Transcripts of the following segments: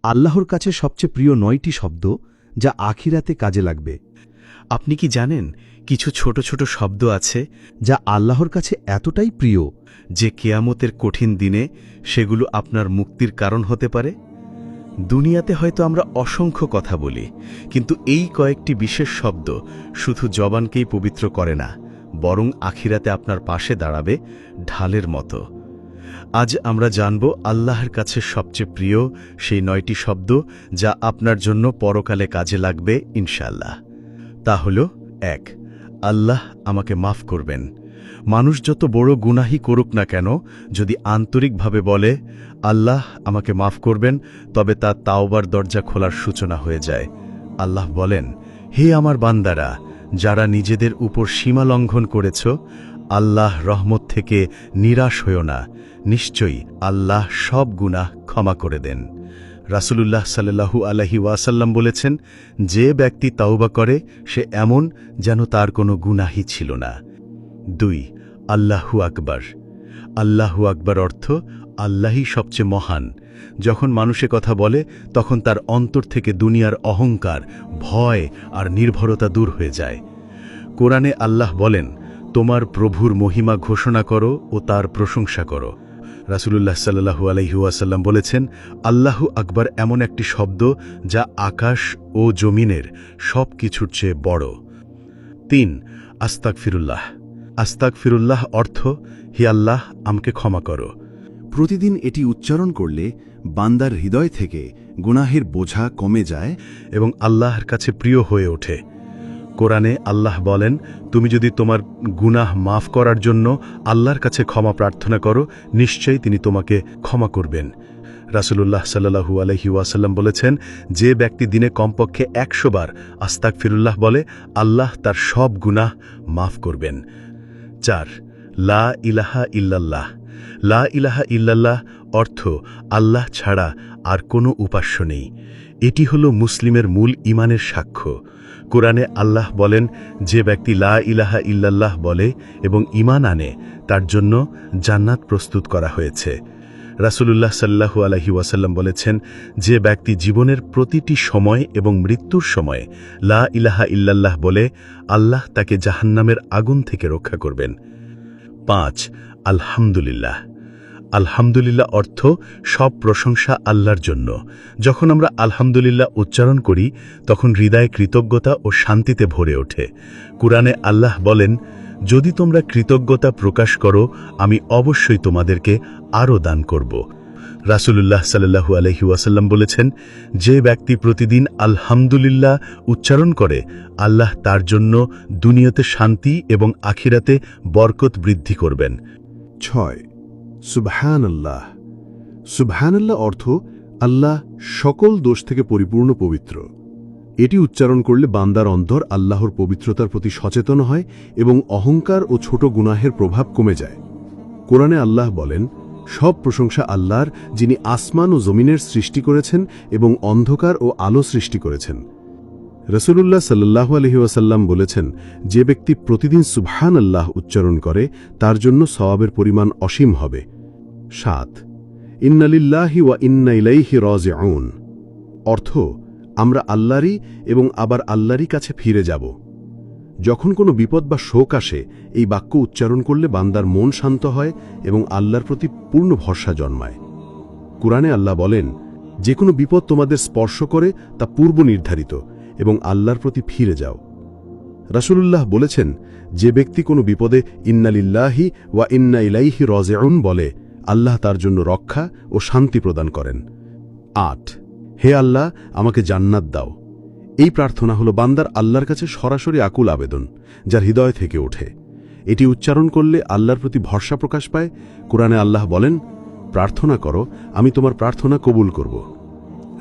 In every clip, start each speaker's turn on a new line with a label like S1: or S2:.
S1: আল্লাহর কাছে সবচেয়ে প্রিয় ৯টি শব্দ যা আখিরাতে কাজে লাগবে।
S2: আপনি কি জানেন কিছু ছোট ছোট শব্দ আছে
S1: যা আল্লাহর কাছে এতটাই প্রিয়
S2: যে কিয়ামতের কঠিন দিনে সেগুলো আপনার মুক্তির কারণ হতে পারে? দুনিয়াতে হয়তো আমরা অসংখ্য কথা বলি, কিন্তু এই কয়েকটি বিশেষ শব্দ শুধু জবানকেই পবিত্র করে না, বরং আখিরাতে আপনার পাশে দাঁড়াবে ঢালের মতো। আজ আমরা জানব আল্লাহর কাছে সবচেয়ে প্রিয় সেই ৯টি শব্দ যা আপনার জন্য পরকালে কাজে লাগবে ইনশাআল্লাহ। তা হল ১, আল্লাহ আমাকে মাফ করবেন। মানুষ যত বড় গুনাহি করুক না কেন, যদি আন্তরিকভাবে বলে আল্লাহ আমাকে মাফ করবেন, তবে তার তাওবার দরজা খোলার সূচনা হয়ে যায়। আল্লাহ বলেন, হে আমার বান্দারা, যারা নিজেদের উপর সীমা লঙ্ঘন করেছ, আল্লাহ রহমত থেকে নিরাশ হও না, নিশ্চয়ই আল্লাহ সব গুনাহ ক্ষমা করে দেন। রাসূলুল্লাহ সাল্লাল্লাহু আলাইহি ওয়াসাল্লাম বলেছেন, যে ব্যক্তি তাওবা করে সে এমন যেন তার কোনো গুনাহই ছিল না। ২, আল্লাহু আকবার। আল্লাহু আকবার অর্থ আল্লাহই সবচেয়ে মহান। যখন মানুষে কথা বলে তখন তার অন্তর থেকে দুনিয়ার অহংকার, ভয় আর নির্ভরতা দূর হয়ে যায়। কোরআনে আল্লাহ বলেন, তোমার প্রভুর মহিমা ঘোষণা করো ও তার প্রশংসা করো। রাসূলুল্লাহ সাল্লাল্লাহু আলাইহি ওয়াসাল্লাম বলেছেন, আল্লাহু আকবার এমন একটি শব্দ যা আকাশ ও জমিনের সব কিছুর চেয়ে বড়। ৩, আস্তাগফিরুল্লাহ। আস্তাগফিরুল্লাহ অর্থ, হে আল্লাহ আমাকে ক্ষমা করো।
S3: প্রতিদিন এটি উচ্চারণ করলে বান্দার হৃদয় থেকে গুনাহের বোঝা কমে যায়
S2: এবং আল্লাহর কাছে প্রিয় হয়ে ওঠে। কোরআনে আল্লাহ বলেন, তুমি যদি তোমার গুনাহ মাফ করার জন্য আল্লাহর কাছে ক্ষমা প্রার্থনা করো, নিশ্চয়ই তিনি তোমাকে ক্ষমা করবেন। রাসূলুল্লাহ সাল্লাল্লাহু আলাইহি ওয়াসাল্লাম বলেছেন, যে ব্যক্তি দিনে কমপক্ষে ১০০ বার আস্তাগফিরুল্লাহ বলে, আল্লাহ তার সব গুনাহ মাফ করবেন। ৪, লা ইলাহা ইল্লাল্লাহ। লা ইলাহা ইল্লাল্লাহ অর্থ আল্লাহ ছাড়া আর কোনো উপাস্য নেই। এটি হল মুসলিমের মূল ঈমানের সাক্ষ্য। কোরআনে আল্লাহ বলেন, যে ব্যক্তি লা ইলাহা ইল্লাল্লাহ বলে এবং ঈমান আনে, তার জন্য জান্নাত প্রস্তুত করা হয়েছে। রাসূলুল্লাহ সাল্লাল্লাহু আলাইহি ওয়াসাল্লাম বলেছেন, যে ব্যক্তি জীবনের প্রতিটি সময় এবং মৃত্যুর সময় লা ইলাহা ইল্লাল্লাহ বলে, আল্লাহ তাকে জাহান্নামের আগুন থেকে রক্ষা করবেন। ৫, আলহামদুলিল্লাহ। আলহামদুলিল্লাহ অর্থ সব প্রশংসা আল্লাহর জন্য। যখন আমরা আলহামদুলিল্লাহ উচ্চারণ করি তখন হৃদয়ে কৃতজ্ঞতা ও শান্তিতে ভরে ওঠে। কুরআনে আল্লাহ বলেন, যদি তোমরা কৃতজ্ঞতা প্রকাশ করো, আমি অবশ্যই তোমাদেরকে আরও দান করব। রাসূলুল্লাহ সাল্লাল্লাহু আলাইহি ওয়াসাল্লাম বলেছেন, যে ব্যক্তি প্রতিদিন আলহামদুলিল্লাহ উচ্চারণ করে, আল্লাহ তার জন্য দুনিয়াতে শান্তি এবং আখিরাতে বরকত বৃদ্ধি করবেন।
S3: ৬, সুবহানাল্লাহ। সুবহানাল্লাহ অর্থ আল্লাহ সকল দোষ থেকে পরিপূর্ণ পবিত্র। এটি উচ্চারণ করলে বান্দার অন্তর আল্লাহর পবিত্রতার প্রতি সচেতন হয় এবং অহংকার ও ছোট গুনাহের প্রভাব কমে যায়। কোরআনে আল্লাহ বলেন, সব প্রশংসা আল্লাহর, যিনি আসমান ও জমিনের সৃষ্টি করেছেন এবং অন্ধকার ও আলো সৃষ্টি করেছেন। রাসূলুল্লাহ সাল্লাল্লাহু আলাইহি ওয়াসাল্লাম বলেছেন, যে ব্যক্তি প্রতিদিন সুবহানাল্লাহ উচ্চারণ করে তার জন্য সওয়াবের পরিমাণ অসীম হবে। ৭, ইন্না লিল্লাহি ওয়া ইন্না ইলাইহি রাজিউন। অর্থ, আমরা আল্লাহরই এবং আবার আল্লাহরই কাছে ফিরে যাব। যখন কোনো বিপদ বা শোক আসে, এই বাক্য উচ্চারণ করলে বান্দার মন শান্ত হয় এবং আল্লাহর প্রতি পূর্ণ ভরসা জন্মায়। কুরআনে আল্লাহ বলেন, যে কোনো বিপদ তোমাদের স্পর্শ করে তা পূর্ব নির্ধারিত এবং আল্লাহর প্রতি ফিরে যাও। রাসূলুল্লাহ বলেছেন, যে ব্যক্তি কোনো বিপদে ইন্না লিল্লাহি ওয়া ইন্না ইলাইহি রাজিউন বলে, আল্লাহ তার জন্য রক্ষা ও শান্তি প্রদান করেন। ৮, হে আল্লাহ আমাকে জান্নাত দাও। এই প্রার্থনা হলো বান্দার আল্লাহর কাছে সরাসরি আকুল আবেদন, যার হৃদয় থেকে ওঠে। এটি উচ্চারণ করলে আল্লাহর প্রতি ভরসা প্রকাশ পায়। কুরআনে আল্লাহ বলেন, প্রার্থনা করো, আমি তোমার প্রার্থনা কবুল করব।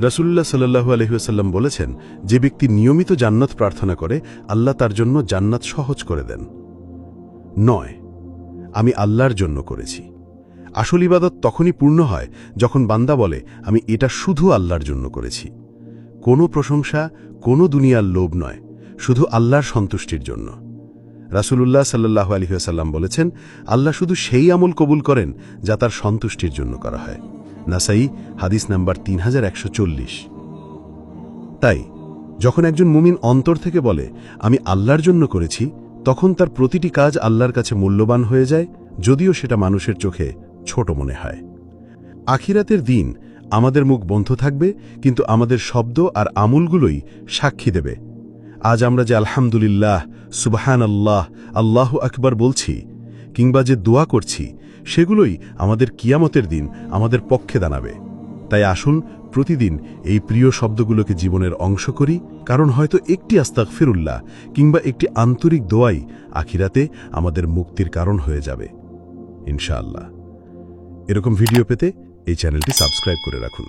S3: রাসূলুল্লাহ সাল্লাল্লাহু আলাইহি ওয়াসাল্লাম বলেছেন, যে ব্যক্তি নিয়মিত জান্নাত প্রার্থনা করে, আল্লাহ তার জন্য জান্নাত সহজ করে দেন। ৯, আমি আল্লাহর জন্য করেছি। আসল ইবাদত তখনই পূর্ণ হয় যখন বান্দা বলে, আমি এটা শুধু আল্লাহর জন্য করেছি। কোনো প্রশংসা, কোনো দুনিয়ার লোভ নয়, শুধু আল্লাহর সন্তুষ্টির জন্য। রাসূলুল্লাহ সাল্লাল্লাহু আলাইহি ওয়াসাল্লাম বলেছেন, আল্লাহ শুধু সেই আমল কবুল করেন যা তার সন্তুষ্টির জন্য করা হয়। নাসাই হাদিস নাম্বার 3140। তাই যখন একজন মুমিন অন্তর থেকে বলে আমি আল্লাহর জন্য করেছি, তখন তার প্রতিটি কাজ আল্লাহর কাছে মূল্যবান হয়ে যায়, যদিও সেটা মানুষের চোখে ছোট মনে হয়। আখিরাতের দিন আমাদের মুখ বন্ধ থাকবে, কিন্তু আমাদের শব্দ আর আমলগুলোই সাক্ষী দেবে। আজ আমরা যে আলহামদুলিল্লাহ, সুবহানাল্লাহ, আল্লাহু আকবার বলছি কিংবা যে দোয়া করছি, সেগুলোই আমাদের কিয়ামতের দিন আমাদের পক্ষে দাঁড়াবে। তাই আসুন প্রতিদিন এই প্রিয় শব্দগুলোকে জীবনের অংশ করি, কারণ হয়তো একটি আস্তাগফিরুল্লাহ কিংবা একটি আন্তরিক দোয়াই আখিরাতে আমাদের মুক্তির কারণ হয়ে যাবে ইনশাআল্লাহ। এরকম ভিডিও পেতে এই চ্যানেলটি সাবস্ক্রাইব করে রাখুন।